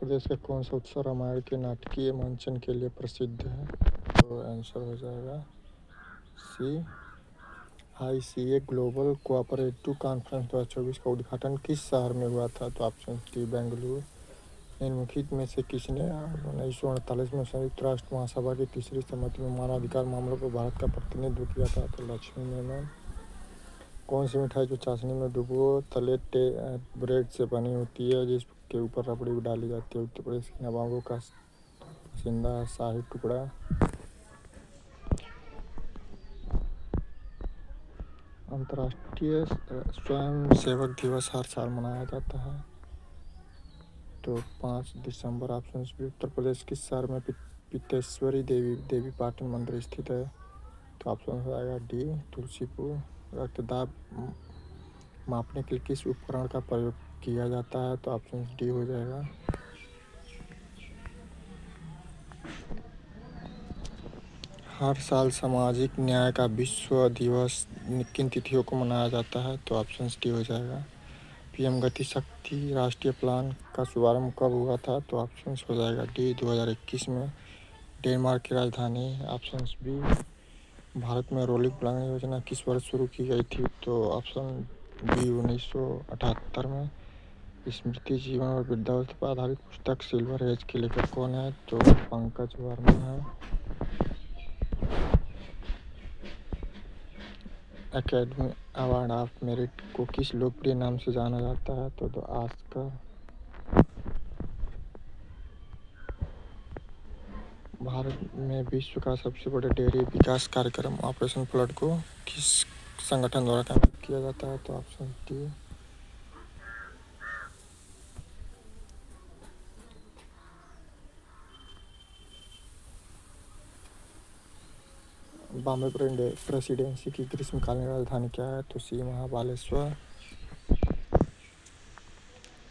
प्रदेश का कौन सा उत्सव रामायण के नाटकीय मंचन के लिए प्रसिद्ध है? तो आंसर हो जाएगा सी, ICA ग्लोबल कोऑपरेटिव कॉन्फ्रेंस 2024 का उद्घाटन किस शहर में हुआ था? तो ऑप्शन डी बेंगलुरु। निम्नलिखित में से किसने 1948 में संयुक्त राष्ट्र महासभा की तीसरी सम्मति में मानवाधिकार मामलों पर भारत का प्रतिनिधित्व किया था? तो लक्ष्मी मेनन। कौन सी मिठाई जो चाशनी में डुबो तले ब्रेड से बनी होती है जिसके ऊपर रबड़ी डाली जाती है? उत्तर प्रदेश के नवाबों का पसंदीदा शाही टुकड़ा। अंतर्राष्ट्रीय स्वयंसेवक दिवस हर साल मनाया जाता है। तो 5 दिसंबर। Option B. उत्तर प्रदेश किस शहर में पित्तेश्वरी देवी पाटन मंदिर स्थित है? तो ऑप्शन हो जाएगा डी तुलसीपुर। रक्तदाब मापने के लिए किस उपकरण का प्रयोग किया जाता है? तो ऑप्शन डी हो जाएगा। हर साल सामाजिक न्याय का विश्व दिवस किन तिथियों को मनाया जाता है? तो ऑप्शन डी हो जाएगा। PM गति शक्ति राष्ट्रीय प्लान का शुभारंभ कब हुआ था? तो ऑप्शन हो जाएगा डी 2021 में। डेनमार्क की राजधानी। Option B. भारत में रोलिंग प्लान योजना किस वर्ष शुरू की गई थी? तो ऑप्शन बी 1978 में। स्मृति जीवन और वृद्धावस्था पर आधारित पुस्तक सिल्वर एज के लेखक कौन है? तो पंकज वर्मा है। एकेडमी अवार्ड ऑफ मेरिट को किस लोकप्रिय नाम से जाना जाता है? तो द ऑस्कर। भारत में विश्व का सबसे बड़ा डेयरी विकास कार्यक्रम ऑपरेशन फ्लड को किस संगठन द्वारा कार्यान्वित किया जाता है? तो ऑप्शन डी। बॉम्बे प्रेसिडेंसी की ग्रीष्मकालीन राजधानी क्या है? तो सी महाबालेश्वर।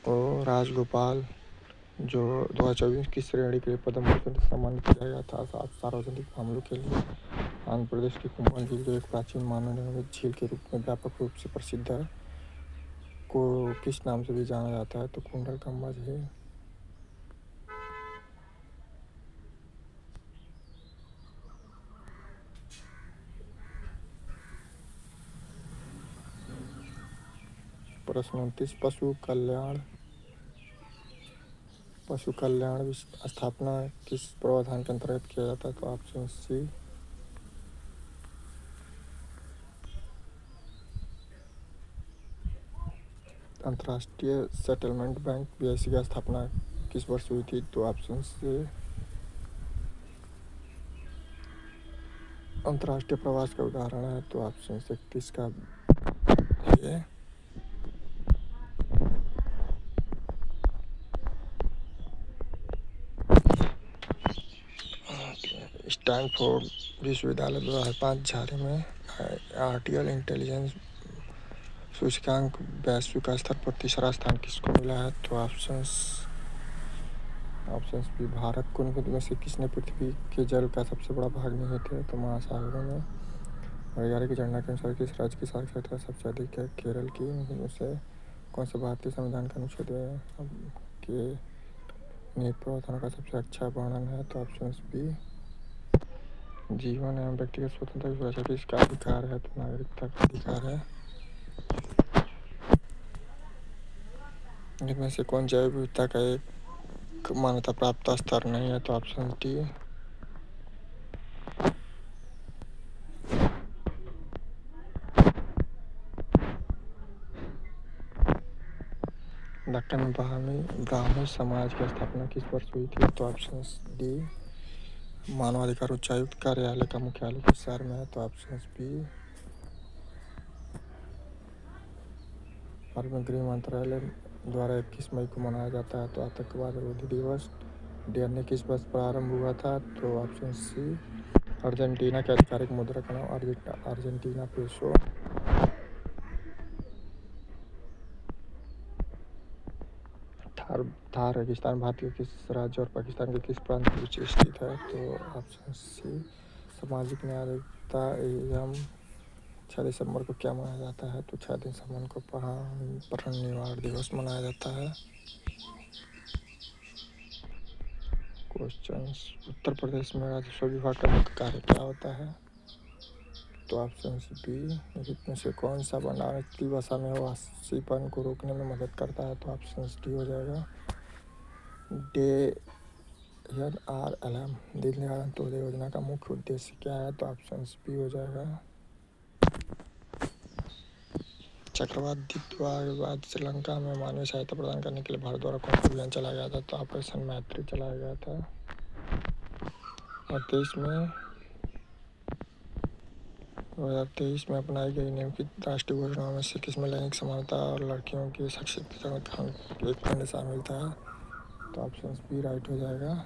और राजगोपाल जो 2024 की श्रेणी के लिए पद्म भूषण से सम्मानित किया गया था सार्वजनिक मामलों के लिए। आंध्र प्रदेश की कुंभल झील जो एक प्राचीन मानव निर्मित झील के रूप में व्यापक रूप से प्रसिद्ध है को किस नाम से भी जाना जाता है? तो कुंडलकम्मा झील। प्रश्न 29। पशु कल्याण स्थापना किस प्रावधान के अंतर्गत किया जाता है? तो ऑप्शन सी। अंतर्राष्ट्रीय सेटलमेंट बैंक BIC की स्थापना किस वर्ष हुई थी? तो ऑप्शन सी। अंतर्राष्ट्रीय प्रवास का उदाहरण है। तो ऑप्शन 31 का ये। स्टैनफोर्ड विश्वविद्यालय 2005 झारे में आर्टिफिशियल इंटेलिजेंस सूचकांक वैश्विक स्तर पर तीसरा स्थान किसको मिला है? तो ऑप्शन बी भारत को। निम्नलिखित में से किसने पृथ्वी के जल का सबसे बड़ा भाग निहित है? तो महासागरों में। वैज्ञानिक की जनगणना के अनुसार किस राज्य की साक्षरता सबसे अधिक है? केरल की। उसे कौन सा भारतीय संविधान का अनुच्छेद के निहित प्रावधानों का सबसे अच्छा वर्णन है? तो ऑप्शन बी। जीवन एवं व्यक्तिगत स्वतंत्रता की सुरक्षा किसका अधिकार है? तो नागरिकता का अधिकार है। इनमें से कौन जैव विविधता का एक मान्यता प्राप्त स्तर नहीं है? तो ऑप्शन डी। दक्कन ब्राह्मी समाज की स्थापना किस वर्ष हुई थी? तो ऑप्शन डी। मानवाधिकार उच्चायुक्त कार्यालय का मुख्यालय किस शहर में है? तो ऑप्शन बी। भारत में गृह मंत्रालय द्वारा 21 मई को मनाया जाता है तो आतंकवाद विरोधी दिवस। डीएनए किस वर्ष प्रारंभ हुआ था? तो ऑप्शन सी। अर्जेंटीना के आधिकारिक मुद्रा का नाम अर्जेंटीना पेसो। थार रेगिस्तान भारत के किस राज्य और पाकिस्तान के किस प्रांत के बीच स्थित है? तो ऑप्शन सी। सामाजिक न्याय अधिकारिता एवं 6 दिसंबर को क्या मनाया जाता है? तो 6 दिसंबर को पर्ण निवारण दिवस मनाया जाता है। क्वेश्चंस। उत्तर प्रदेश में राजस्व विभाग का मुख्य कार्य क्या होता है? तो ऑप्शन बी, निम्न में से कौन सा वाराणसी भाषा में वाष्पीकरण को रोकने में मदद करता है? तो ऑप्शन डी हो जाएगा। DNRLM दीनदयाल अंत्योदय योजना का मुख्य उद्देश्य क्या है? तो ऑप्शन बी हो जाएगा। चक्रवात द्वीप बाद श्रीलंका में मानवीय सहायता प्रदान करने के लिए भारत द्वारा कौन सा अभियान चलाया गया था? तो ऑपरेशन मैत्री चलाया गया था। और 2023 में अपनाई गई निम्नलिखित राष्ट्रीय घोषणाओं में से किसमें लैंगिक समानता और लड़कियों की सशक्तिकरण का एक खंड शामिल था? तो ऑप्शन बी राइट हो जाएगा।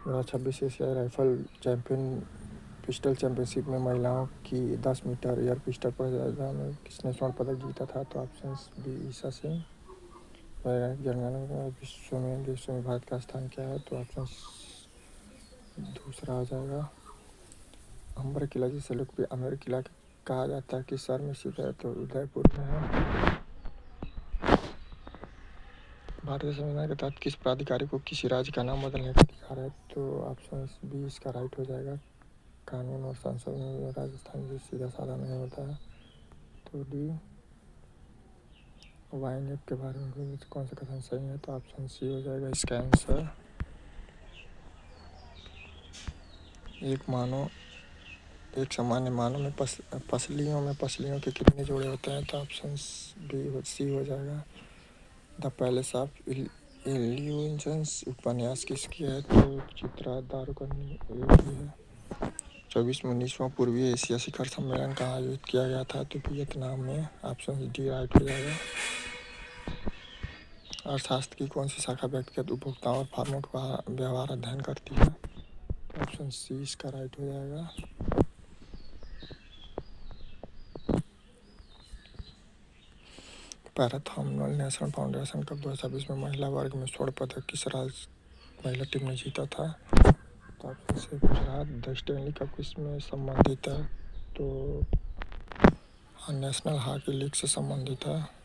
2026 एशियाई राइफल पिस्टल चैंपियनशिप में महिलाओं की 10 मीटर एयर पिस्टल प्रतियोगिता में किसने स्वर्ण पदक जीता था? तो ऑप्शन बी ईशा सिंह। वैज्ञानिक जनगणना में देशों में भारत का स्थान क्या है? तो ऑप्शन दूसरा आ जाएगा। अंबर किला जिसे लोकप्रिय आमेर किला कहा जाता है किस शहर में स्थित है? तो उदयपुर में है। भारतीय संविधान के तहत किस प्राधिकारी को किसी राज्य का नाम बदलने का अधिकार है? तो ऑप्शन बी इसका राइट हो जाएगा। कानून और संसद में राजस्थान जो सीधा साधा नहीं होता है। तो डी, वाइन ऐप के बारे में कौन सा कथन सही है? तो ऑप्शन सी हो जाएगा इसका आंसर। एक सामान्य मानव में पसलियों के कितने जोड़े होते हैं? तो ऑप्शन बी सी हो जाएगा। द पैलेस ऑफ इल्यूजन्स उपन्यास किसकी है? तो चित्रा दारुकर्णी की है। 24वां पूर्वी एशिया शिखर सम्मेलन कहाँ आयोजित किया गया था? तो वियतनाम में। ऑप्शन डी राइट हो जाएगा। अर्थशास्त्र की कौन सी शाखा व्यक्तिगत उपभोक्ताओं और फर्मों का व्यवहार अध्ययन करती है? ऑप्शन सी इसका राइट हो जाएगा। पैराथॉम्पसन नेशनल फाउंडेशन कप 2026 में महिला वर्ग में स्वर्ण पदक किस राज्य महिला टीम ने जीता था? तो option C Gujarat. The Stanley cup किसमें संबंधित है? तो नेशनल हॉकी लीग से संबंधित है।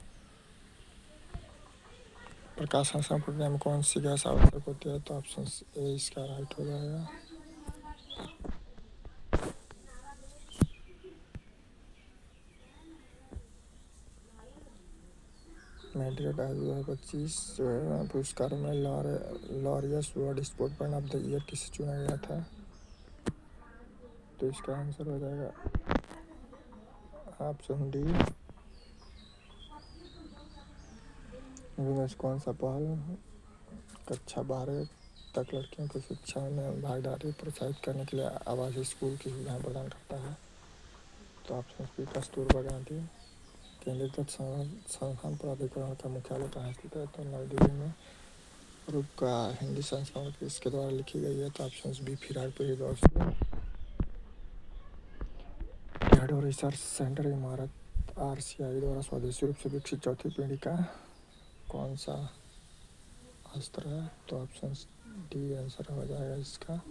प्रकाश संश्लेषण प्रक्रिया में कौन सी गैस आवश्यक होती है? तो ऑप्शन ए इसका राइट हो जाएगा। मेड्रिड 2025 पुरस्कारों में Laureus world sportsman of the year किसे चुना गया था? तो इसका आंसर हो जाएगा ऑप्शन डी। कौन सा पहल कक्षा 12 तक लड़कियों को शिक्षा में भागीदारी प्रोत्साहित करने के लिए आवासीय स्कूल की सुविधाएं प्रदान करता है? तो ऑप्शन बी कस्तूरबा गांधी। केंद्रीय संस्थान प्राधिकरण का मुख्यालय कहाँ स्थित है? तो नई दिल्ली में। रूप का हिंदी संस्करण किसके द्वारा लिखी गई है? तो ऑप्शन बी फिराक प्रियदर्शी। डेढ़ो रिसर्च सेंटर इमारत RCI द्वारा स्वदेशी रूप से विकसित चौथी पीढ़ी का कौन सा अस्त्र है? तो ऑप्शन डी आंसर हो जाएगा इसका।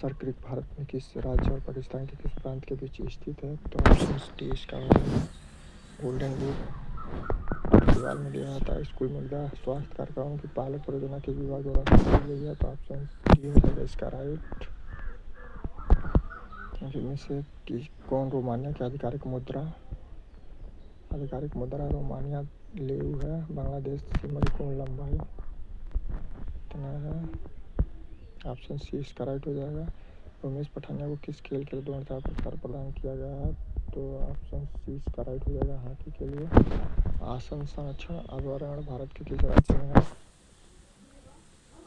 सरक्रिक भारत में किस राज्य और पाकिस्तान के किस प्रांत के बीच स्थित है? तो ऑप्शन डी इसका हो जाएगा। गोल्डन बुक दीवार में दिया जाता है स्कूल मृदा स्वास्थ्य कार्यक्रमों की पालक परियोजना के विभाग द्वारा की गई है? तो ऑप्शन डी हो जाएगा इसका राइट। इनमें से कौन रोमानिया की आधिकारिक मुद्रा रोमानिया लेउ है? बांग्लादेश से मई कौन लंबाई इतना है? ऑप्शन सी इसका राइट हो जाएगा। उमेश पठानिया को किस खेल के लिए 2004 पुरस्कार प्रदान किया गया है? तो ऑप्शन सी इसका राइट हो जाएगा हॉकी के लिए। आसन संरक्षण अभयारण्य भारत के किस राज्य में है?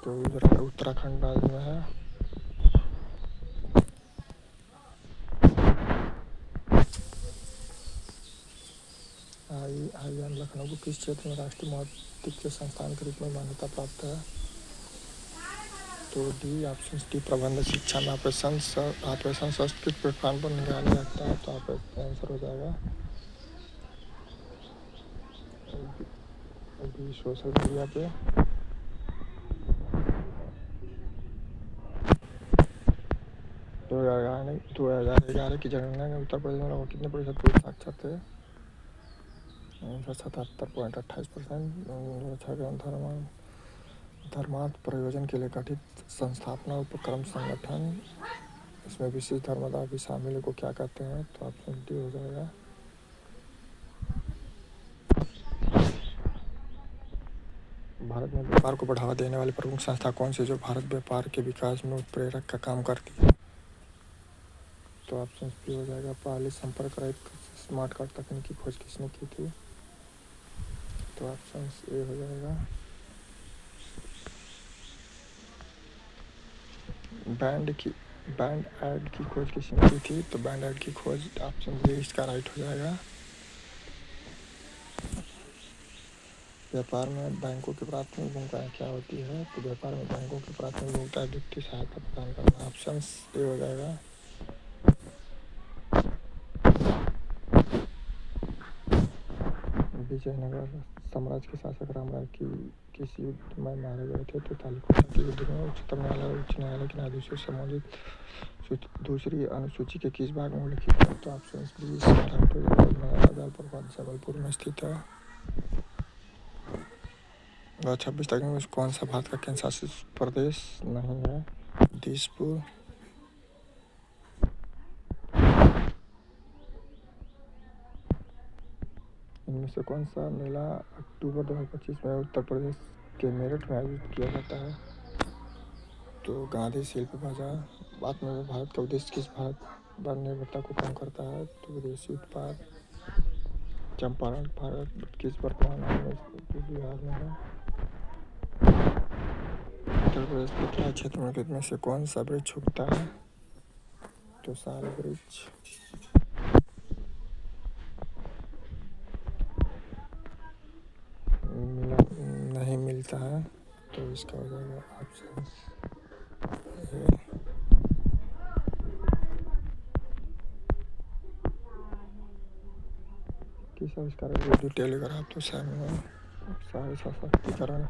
तो उत्तराखंड राज्य में है। IIM लखनऊ को किस क्षेत्र में राष्ट्रीय महत्व संस्थान के रूप में मान्यता प्राप्त है? तो डी ऑप्शन डी प्रबंध शिक्षा में ऑपरेशन संस्कृत प्लेटफॉर्म पर निगरानी रखता है? तो आंसर हो जाएगा अभी सोशल मीडिया पे। 2011 की जनगणना में उत्तर प्रदेश में लोग कितने प्रतिशत पुरुष साक्षर थे? 77.28%। धर्मार्थ प्रयोजन के लिए गठित संस्थापना उपक्रम संगठन, इसमें विशिष्ट धर्मदाय भी शामिल को क्या कहते हैं? तो ऑप्शन डी हो जाएगा। भारत में व्यापार को बढ़ावा देने वाली प्रमुख संस्था कौन सी जो भारत व्यापार के विकास में उत्प्रेरक का काम करती है? तो ऑप्शन बी हो जाएगा। पहले संपर्क रहित स्मार्ट कार्ड तकनीक की खोज किसने की थी? तो ऑप्शन ए हो जाएगा। बैंड ऐड की खोज किसने की थी? तो बैंड ऐड की खोज ऑप्शन बी इसका राइट हो जाएगा। व्यापार में बैंकों की प्राथमिक भूमिका क्या होती है? तो व्यापार में बैंकों की प्राथमिक भूमिका वित्तीय सहायता प्रदान करना। ऑप्शन ए हो जाएगा। विजयनगर साम्राज्य के शासक रामराय की किस युद्ध में मारे गए थे? तो तालिकोटा के युद्ध में। उच्चतम न्यायालय उच्च न्यायालय के न्यायाधीशों से संबंधित दूसरी अनुसूची के किस भाग में उल्लिखित है? तो ऑप्शन बी जबलपुर में स्थित है। 2026 तक में कौन सा भारत का केंद्र शासित प्रदेश नहीं है? दिसपुर। इनमें से कौन सा मेला अक्टूबर 2025 में उत्तर प्रदेश के मेरठ में आयोजित किया जाता है? तो गांधी शिल्प बाजार। आत्मनिर्भर भारत का उद्देश्य किस भारत निर्भरता को कम करता है? तो विदेशी उत्पाद। चंपारण भारत किस वर्तमान में बिहार में है? उत्तर प्रदेश के उत्तरी क्षेत्र में से कौन सा वृक्ष उगता है? तो सारे वृक्ष। नहीं मिलता है, तो इसका हो जाएगा ऑप्शन ए। किस आविष्कारक रेडियो टेलीग्राफ तो सारे सशक्तिकरण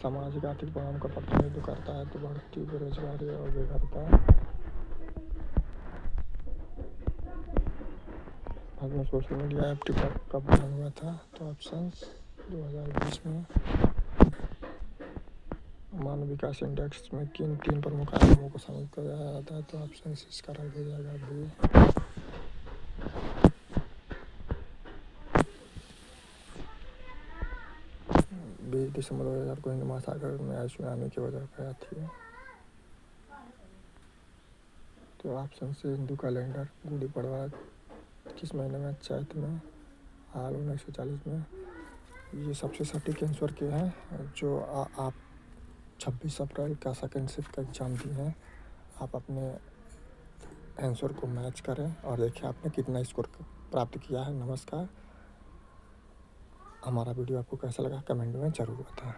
सामाजिक आर्थिक परिणाम का प्रतिनिधित्व करता है? तो बढ़ती बेरोजगारी और बेघरता। भारत में सोशल मीडिया ऐप टिकटॉक कब बैन हुआ था? तो ऑप्शन 2020 में। मानव विकास इंडेक्स में किन 3 प्रमुख आयामों को शामिल किया जाता है? तो ऑप्शन इसका राइट हो जाएगा बी। 20 दिसंबर 2000 को हिंद महासागर में आई सुनामी की वजह क्या थी? तो ऑप्शन से हिंदू कैलेंडर गुड़ी पड़वा किस महीने में? चैत्र में। हाल 1940 में। ये सबसे सटीक आंसर के हैं जो आप 26 अप्रैल का सेकेंड शिफ्ट का एग्ज़ाम दिए हैं। आप अपने आंसर को मैच करें और देखें आपने कितना स्कोर प्राप्त किया है। नमस्कार। हमारा वीडियो आपको कैसा लगा कमेंट में ज़रूर बताएं।